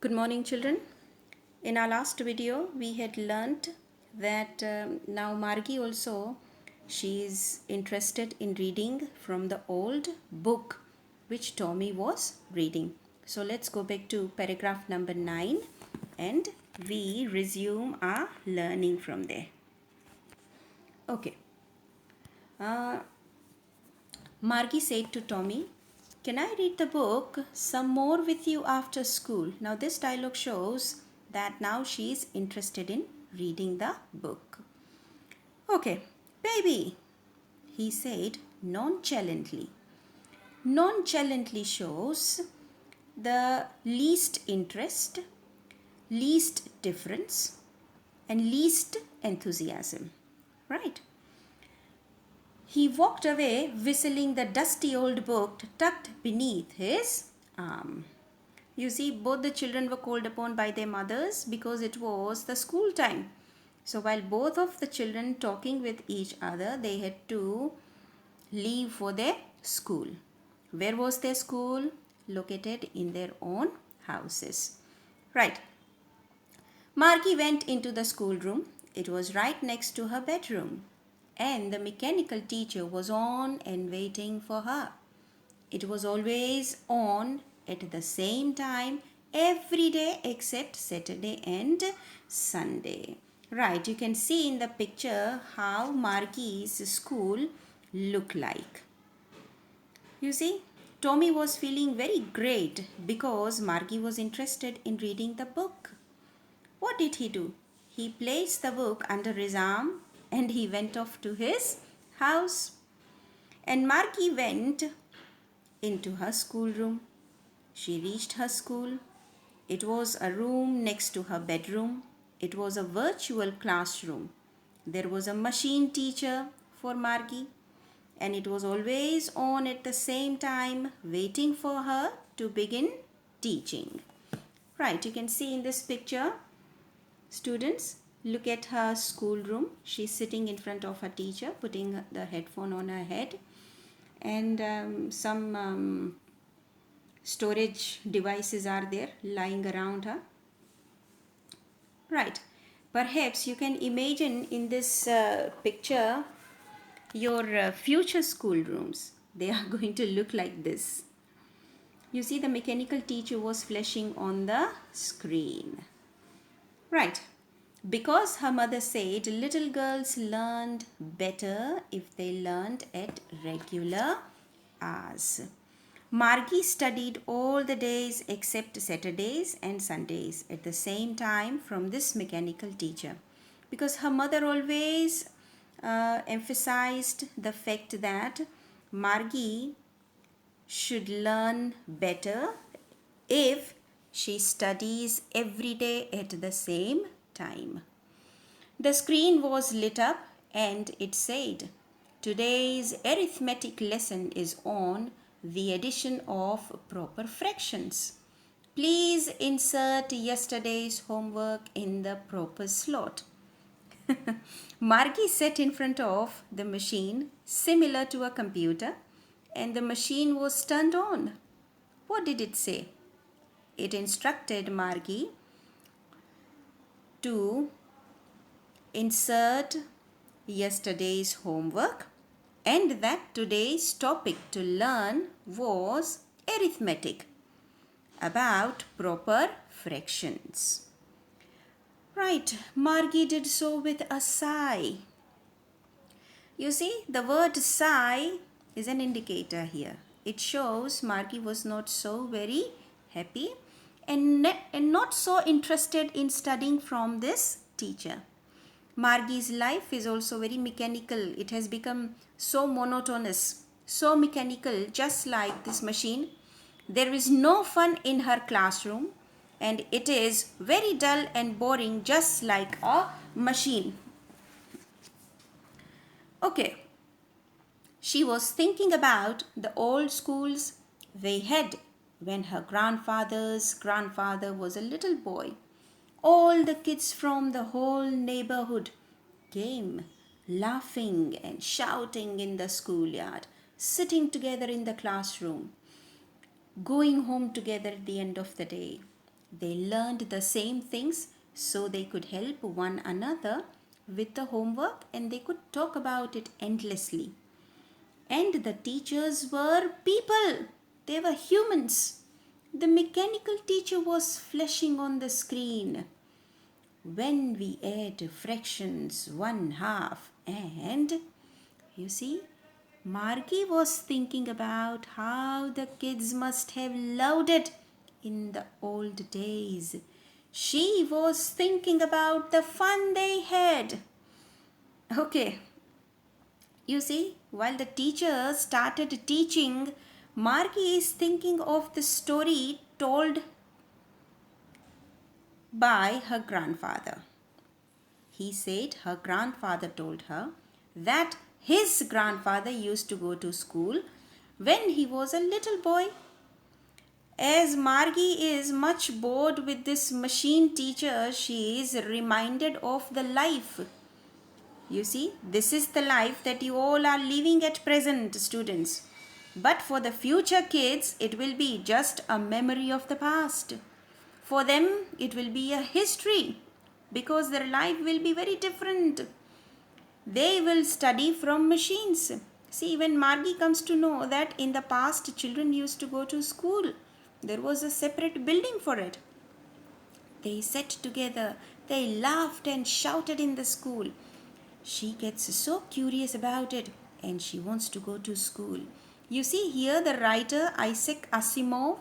Good morning, children. In our last video, we had learnt that now Margi also she is interested in reading from the old book which Tommy was reading. So let's go back to paragraph number 9 and we resume our learning from there. Okay. Uh, Margie said to Tommy, "Can I read the book some more with you after school?" Now, this dialogue shows that now she is interested in reading the book. "Okay, baby," he said nonchalantly. Nonchalantly shows the least interest, least difference, and least enthusiasm. Right? He walked away whistling the dusty old book tucked beneath his arm. You see, both the children were called upon by their mothers because it was the school time. So while both of the children talking with each other, they had to leave for their school. Where was their school? Located in their own houses. Right. Margie went into the schoolroom. It was right next to her bedroom, and the mechanical teacher was on and waiting for her. It was always on at the same time every day except Saturday and Sunday. Right, you can see in the picture how Margie's school looked like. You see, Tommy was feeling very great because Margie was interested in reading the book. What did he do? He placed the book under his arm and he went off to his house. And Margie went into her schoolroom. She reached her school. It was a room next to her bedroom. It was a virtual classroom. There was a machine teacher for Margie, and it was always on at the same time, waiting for her to begin teaching. Right, you can see in this picture, students, look at her schoolroom. She's sitting in front of her teacher, putting the headphone on her head, and some storage devices are there lying around her. Right. Perhaps you can imagine in this picture your future schoolrooms. They are going to look like this. You see, the mechanical teacher was flashing on the screen. Right. Because her mother said little girls learned better if they learned at regular hours. Margie studied all the days except Saturdays and Sundays at the same time from this mechanical teacher because her mother always emphasized the fact that Margie should learn better if she studies every day at the same time. The screen was lit up and it said, "Today's arithmetic lesson is on the addition of proper fractions. Please insert yesterday's homework in the proper slot." Margie sat in front of the machine similar to a computer and the machine was turned on. What did it say? It instructed Margie to insert yesterday's homework and that today's topic to learn was arithmetic about proper fractions. Right, Margie did so with a sigh. You see, the word sigh is an indicator here. It shows Margie was not so very happy and not so interested in studying from this teacher. Margie's life is also very mechanical. It has become so monotonous, so mechanical, just like this machine. There is no fun in her classroom and it is very dull and boring, just like a machine. Okay, she was thinking about the old schools they had when her grandfather's grandfather was a little boy. All the kids from the whole neighborhood came, laughing and shouting in the schoolyard, sitting together in the classroom, going home together at the end of the day. They learned the same things so they could help one another with the homework and they could talk about it endlessly. And the teachers were people, they were humans. The mechanical teacher was flashing on the screen. When we add fractions, 1/2, and you see, Margie was thinking about how the kids must have loved it in the old days. She was thinking about the fun they had. Okay, you see, while the teacher started teaching, Margie is thinking of the story told by her grandfather. He said her grandfather told her that his grandfather used to go to school when he was a little boy. As Margie is much bored with this machine teacher, she is reminded of the life. You see, this is the life that you all are living at present, students. But for the future kids, it will be just a memory of the past. For them, it will be a history because their life will be very different. They will study from machines. See, when Margie comes to know that in the past children used to go to school, there was a separate building for it. They sat together, they laughed and shouted in the school. She gets so curious about it and she wants to go to school. You see, here the writer Isaac Asimov,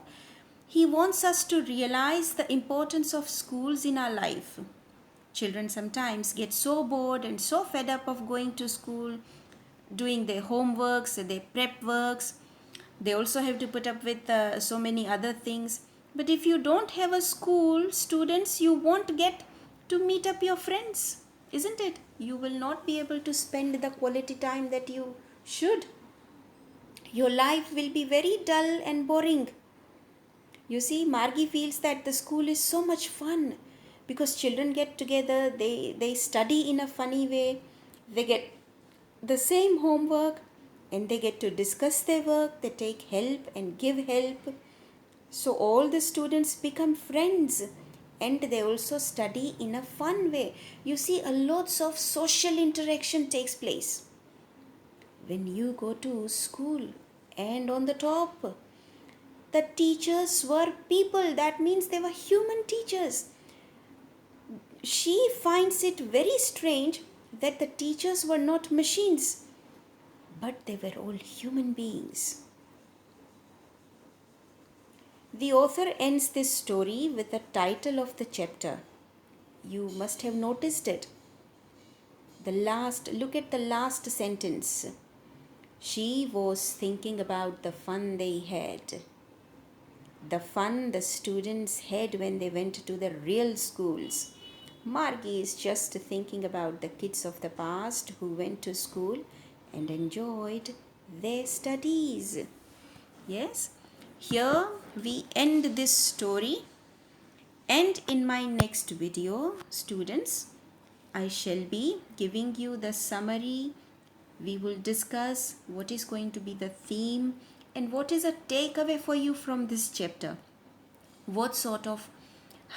he wants us to realize the importance of schools in our life. Children sometimes get so bored and so fed up of going to school, doing their homeworks, their prep works. They also have to put up with so many other things. But if you don't have a school, students, you won't get to meet up your friends, isn't it? You will not be able to spend the quality time that you should. Your life will be very dull and boring. You see, Margie feels that the school is so much fun because children get together, they study in a funny way, they get the same homework and they get to discuss their work, they take help and give help. So all the students become friends and they also study in a fun way. You see, a lots of social interaction takes place when you go to school. And on the top, the teachers were people. That means they were human teachers. She finds it very strange that the teachers were not machines, but they were all human beings. The author ends this story with the title of the chapter. You must have noticed it. Look at the last sentence. She was thinking about the fun they had. The fun the students had when they went to the real schools. Margie is just thinking about the kids of the past who went to school and enjoyed their studies. Yes, here we end this story, and in my next video, students, I shall be giving you the summary. We will discuss what is going to be the theme and what is a takeaway for you from this chapter. What sort of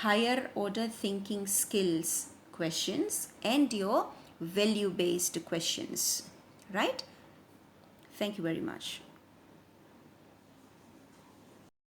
higher order thinking skills questions and your value based questions, right? Thank you very much.